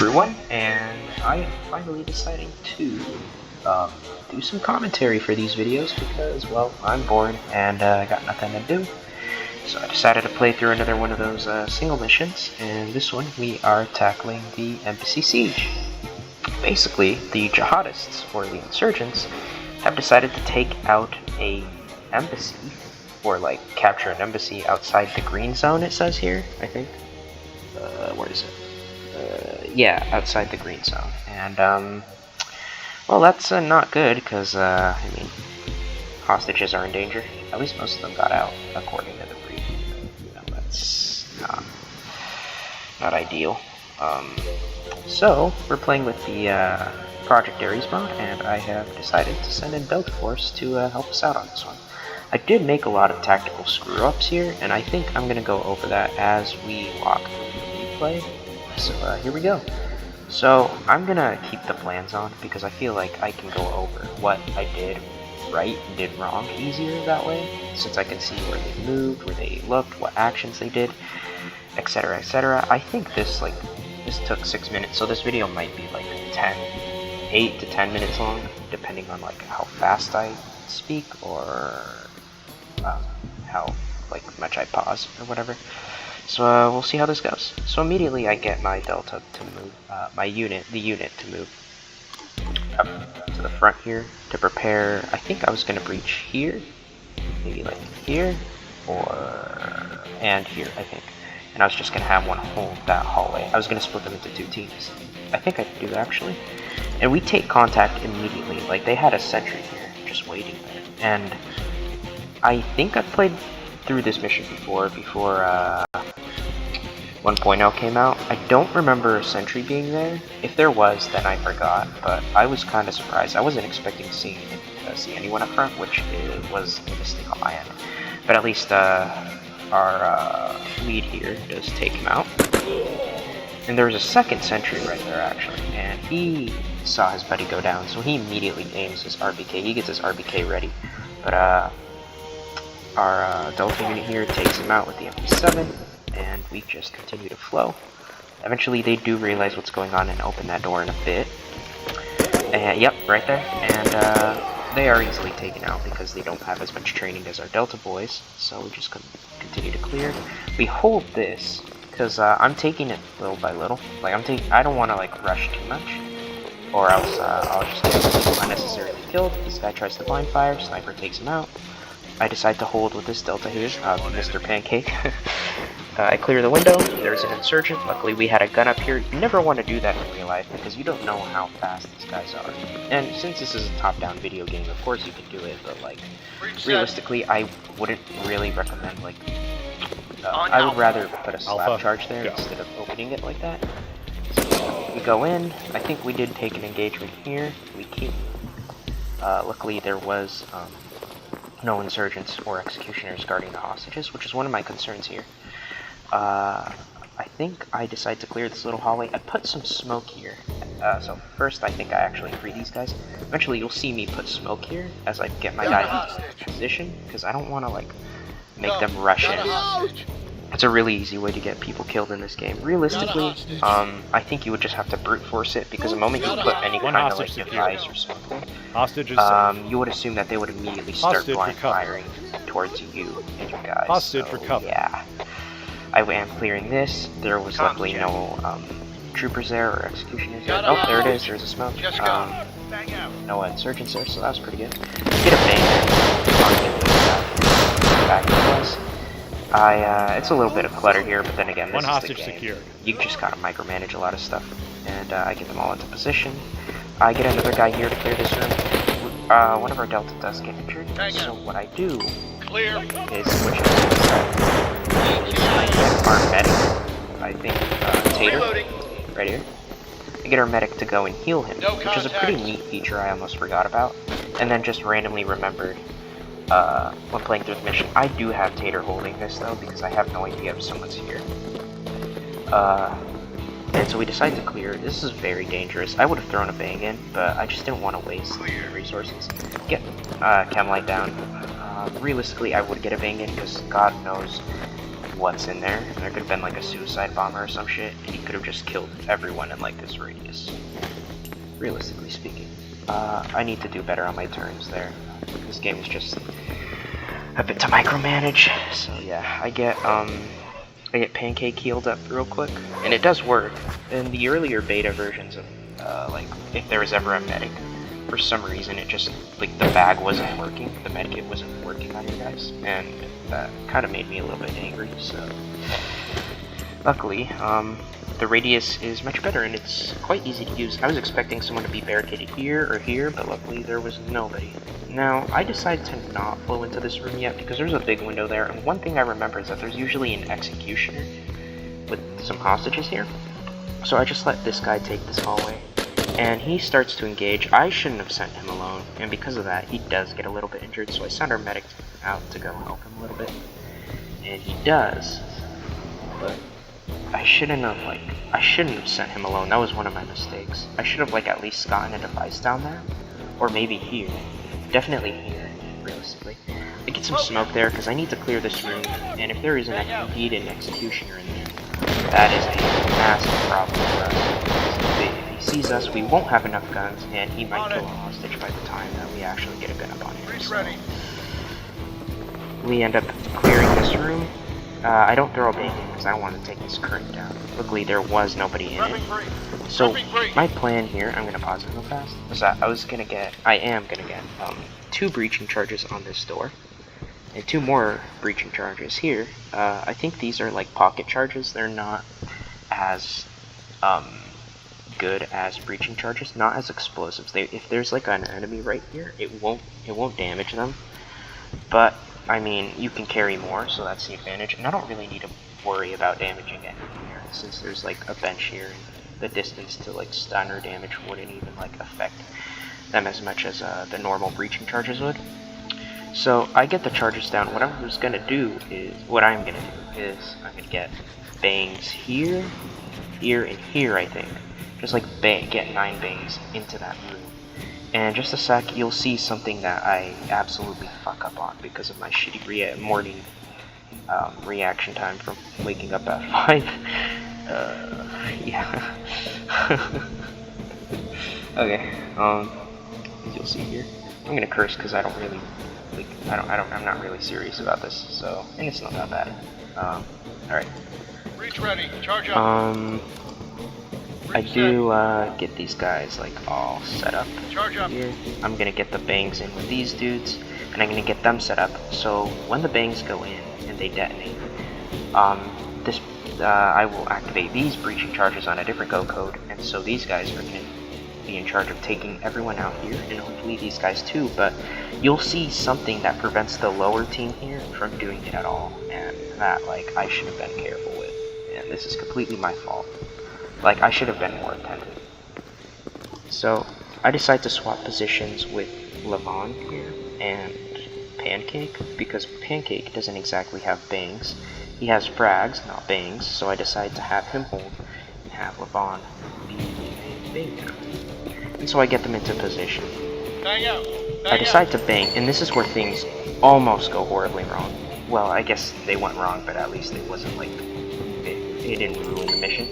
Everyone, and I am finally deciding to do some commentary for these videos because, well, I'm bored and I got nothing to do. So I decided to play through another one of those single missions, and this one we are tackling the embassy siege. Basically, the jihadists, or the insurgents, have decided to take out a embassy, or like capture an embassy outside the green zone, it says here, I think. Where is it? Yeah, outside the green zone. And, well, that's not good, because, I mean, hostages are in danger. At least most of them got out, according to the brief. You know, that's not ideal. So, we're playing with the, Project Ares mod, and I have decided to send in Delta Force to, help us out on this one. I did make a lot of tactical screw-ups here, and I think I'm going to go over that as we walk through the replay. So here we go. So I'm gonna keep the plans on because I feel like I can go over what I did right and did wrong easier that way, since I can see where they moved, where they looked, what actions they did, etc, etc. I think this took 6 minutes, so this video might be like 8 to 10 minutes long, depending on like how fast I speak or how much I pause or whatever. So we'll see how this goes. So immediately I get my Delta to move, the unit to move up to the front here to prepare. I think I was going to breach here, maybe like here, and here, I think. And I was just going to have one hold that hallway. I was going to split them into 2 teams. I think I do actually. And we take contact immediately. Like they had a sentry here, just waiting there. And I think I've played through this mission before 1.0 came out. I don't remember a sentry being there. If there was, then I forgot, but I was kind of surprised. I wasn't expecting to see anyone up front, which was a mistake on my end. But at least our lead here does take him out. And there was a second sentry right there, actually, and he saw his buddy go down, so he immediately aims his RBK. He gets his RBK ready, but our Delta unit here takes him out with the MP7, and we just continue to flow. Eventually they do realize what's going on and open that door in a bit. And yep, right there. And they are easily taken out because they don't have as much training as our Delta boys, so we just continue to clear. We hold this because I'm taking it little by little. Like I don't want to like rush too much, or else I'll just get people unnecessarily killed. This guy tries to blind fire, sniper takes him out. I decide to hold with this Delta here, Mr. Pancake. I clear the window, there's an insurgent. Luckily we had a gun up here. You never want to do that in real life because you don't know how fast these guys are. And since this is a top-down video game, of course you can do it, but like, realistically I wouldn't really recommend like, I would rather put a slap charge there instead of opening it like that. So we go in, I think we did take an engagement here. We keep, luckily there was, no insurgents or executioners guarding the hostages, which is one of my concerns here. I think I decide to clear this little hallway. I put some smoke here. So first I think I actually free these guys. Eventually you'll see me put smoke here as I get my guy in position, because I don't want to like make them rush in. It's a really easy way to get people killed in this game. Realistically, I think you would just have to brute force it, because the moment you put any kind of like device or something, you would assume that they would immediately start blind firing towards you and your guys. So, yeah. I am clearing this. There was luckily no troopers there or executioners there. Oh, there it is. There's a smoke. No insurgents there, so that was pretty good. Get a bang. Back to us. It's a little bit of clutter here, but then again, this is the game. Secured. You just gotta micromanage a lot of stuff. And I get them all into position. I get another guy here to clear this room. One of our Delta does get injured, so what I do is switch it to the side. I get our medic, I think, Tater, right here. I get our medic to go and heal him, which is a pretty neat feature I almost forgot about, and then just randomly remembered when playing through the mission. I do have Tater holding this though, because I have no idea if someone's here. And so we decide to clear. This is very dangerous. I would have thrown a bang in, but I just didn't want to waste resources. Get chem light down. Realistically, I would get a bang in because God knows what's in there. There could have been like a suicide bomber or some shit, and he could have just killed everyone in like this radius. Realistically speaking. I need to do better on my turns there. This game is just a bit to micromanage. So yeah, I get pancake healed up real quick, and it does work. In the earlier beta versions of like if there was ever a medic, for some reason it just like the bag wasn't working, the medkit wasn't working on you guys, and that kind of made me a little bit angry. So luckily, the radius is much better and it's quite easy to use. I was expecting someone to be barricaded here or here, but luckily there was nobody. Now, I decided to not flow into this room yet because there's a big window there, and one thing I remember is that there's usually an executioner with some hostages here. So I just let this guy take this hallway, and he starts to engage. I shouldn't have sent him alone, and because of that, he does get a little bit injured, so I sent our medic out to go help him a little bit. And he does, but I shouldn't have sent him alone. That was one of my mistakes. I should have at least gotten a device down there, or maybe here. Definitely here, realistically. I get some smoke there because I need to clear this room, and if there is indeed an executioner in there, that is a massive problem for us. If he sees us, we won't have enough guns, and he might kill a hostage by the time that we actually get a gun up on him. So we end up clearing this room. I don't throw a bang in because I want to take this current down. Luckily, there was nobody in it. So my plan here, I'm gonna pause it real fast, was that I am gonna get 2 breaching charges on this door, and 2 more breaching charges here. I think these are like pocket charges. They're not as good as breaching charges, not as explosives. If there's like an enemy right here, it won't damage them. But I mean, you can carry more, so that's the advantage. And I don't really need to worry about damaging anything here, since there's like a bench here, and the distance to like stun or damage wouldn't even like affect them as much as the normal breaching charges would. So I get the charges down. What I'm gonna do is I'm gonna get bangs here, here, and here. I think just like get 9 bangs into that room. And in just a sec, you'll see something that I absolutely fuck up on because of my shitty morning reaction time from waking up at 5. Yeah. Okay. As you'll see here, I'm gonna curse because I don't really, I'm not really serious about this. So, and it's not that bad. All right. Breach ready. Charge up. I do get these guys all set up here. I'm gonna get the bangs in with these dudes, and I'm gonna get them set up. So when the bangs go in and they detonate, I will activate these breaching charges on a different go code, and so these guys are gonna be in charge of taking everyone out here, and hopefully these guys too. But you'll see something that prevents the lower team here from doing it at all, and that I should have been careful with, and this is completely my fault. I should have been more attentive. So, I decide to swap positions with Levon here and Pancake, because Pancake doesn't exactly have bangs. He has frags, not bangs, so I decide to have him hold and have Levon be a bang counter. And so I get them into position. I decide to bang, and this is where things almost go horribly wrong. Well, I guess they went wrong, but at least it wasn't it didn't ruin the mission.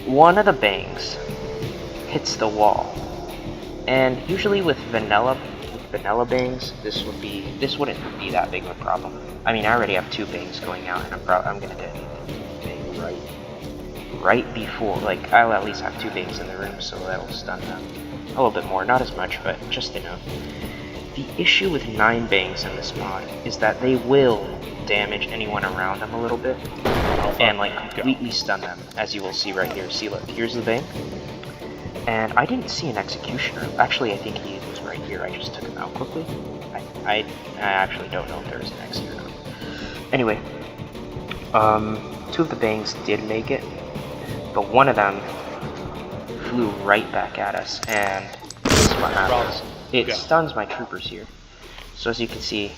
One of the bangs hits the wall, and usually with vanilla bangs, this wouldn't be that big of a problem. I mean, I already have 2 bangs going out, and I'm gonna detonate the bang right before. I'll at least have 2 bangs in the room, so that'll stun them a little bit more, not as much, but just enough. The issue with 9 bangs in this mod is that they will damage anyone around them a little bit, and completely stun them, as you will see right here. See, look, here's the bang, and I didn't see an executioner. Actually, I think he was right here. I just took him out quickly. I actually don't know if there was an exit or not. Anyway, 2 of the bangs did make it, but one of them flew right back at us, and this is what happens. It stuns my troopers here. So as you can see,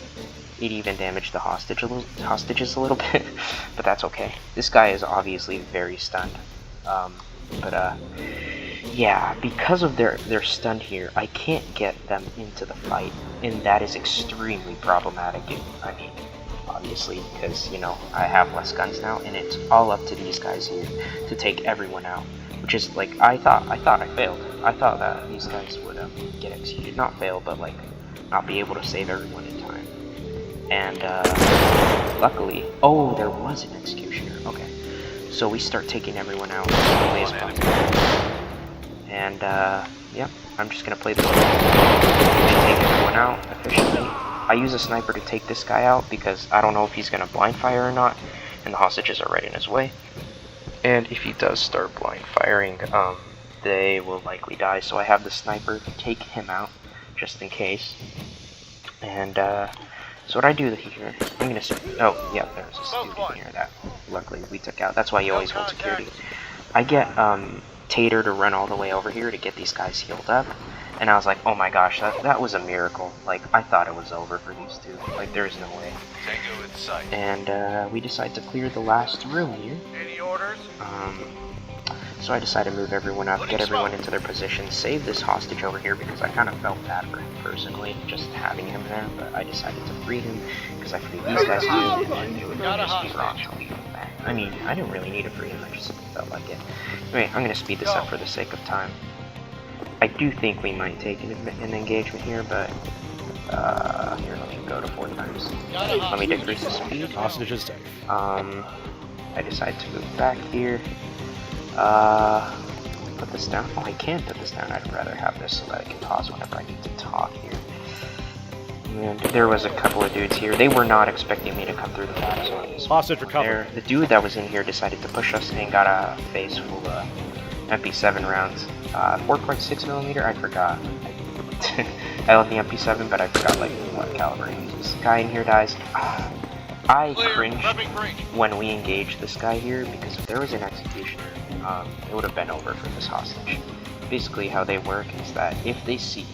it even damaged the hostages a little bit, but that's okay. This guy is obviously very stunned. Yeah, because of their stun here, I can't get them into the fight, and that is extremely problematic. I mean, obviously, because, you know, I have less guns now, and it's all up to these guys here to take everyone out. Which is, like, I thought I failed. I thought that these guys would get executed. Not fail, but, like, not be able to save everyone in time. And, luckily... Oh, there was an executioner. Okay. So we start taking everyone out as quickly as possible. And, yep, I'm just gonna play this game. Take everyone out efficiently. I use a sniper to take this guy out because I don't know if he's gonna blind fire or not, and the hostages are right in his way. And if he does start blind firing, they will likely die. So I have the sniper take him out, just in case. And so what I do here, I'm gonna. Oh yeah, there's a student in here that luckily we took out. That's why you always hold security. I get Tater to run all the way over here to get these guys healed up. And I was like, oh my gosh, that was a miracle. Like, I thought it was over for these two. Like, there's no way. Tango in sight. And we decide to clear the last room here. Any orders? So I decided to move everyone up, get everyone into their position, save this hostage over here because I kind of felt bad for him personally, just having him there. But I decided to free him because I freed these guys too, and then it would just be wrong to leave him back. I mean, I didn't really need to free him, I just felt like it. Anyway, I'm going to speed this up for the sake of time. I do think we might take an engagement here, but here, let me go to 4 times. Let me decrease the speed. Hostage is safe. I decide to move back here. Put this down. Oh, I can't put this down. I'd rather have this so that I can pause whenever I need to talk here. And there was a couple of dudes here. They were not expecting me to come through the back, so I just Hostage recovered. the dude that was in here decided to push us and got a face full of MP7 rounds. 4.6 millimeter, I forgot. I love the MP7, but I forgot like what caliber he uses. Guy in here dies. I cringe when we engage this guy here because if there was an executioner, it would have been over for this hostage. Basically, how they work is that if they see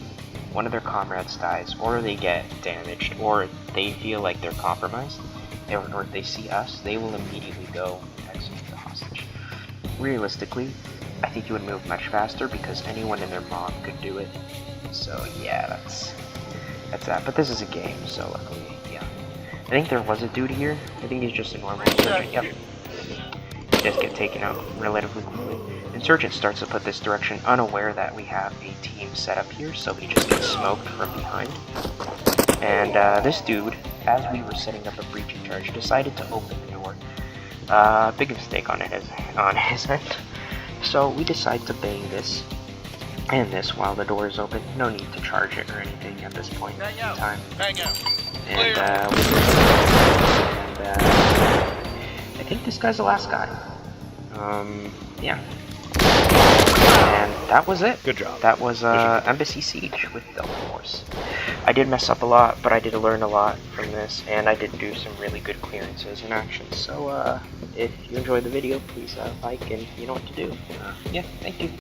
one of their comrades dies, or they get damaged, or they feel like they're compromised, or if they see us, they will immediately go execute the hostage. Realistically, I think you would move much faster because anyone and their mom could do it. So yeah, that's that. But this is a game, so luckily, yeah. I think there was a dude here. I think he's just a normal insurgent. Yep. He does get taken out relatively quickly. Insurgent starts to put this direction, unaware that we have a team set up here, so he just gets smoked from behind. And this dude, as we were setting up a breaching charge, decided to open the door. Big mistake on his end. So we decide to bang this and this while the door is open. No need to charge it or anything at this point in time. And I think this guy's the last guy. Yeah. And that was it. Good job. That was Embassy Siege with Delta Force. I did mess up a lot, but I did learn a lot from this, and I did do some really good clearances and actions. So if you enjoyed the video, please like, and you know what to do. Yeah, thank you.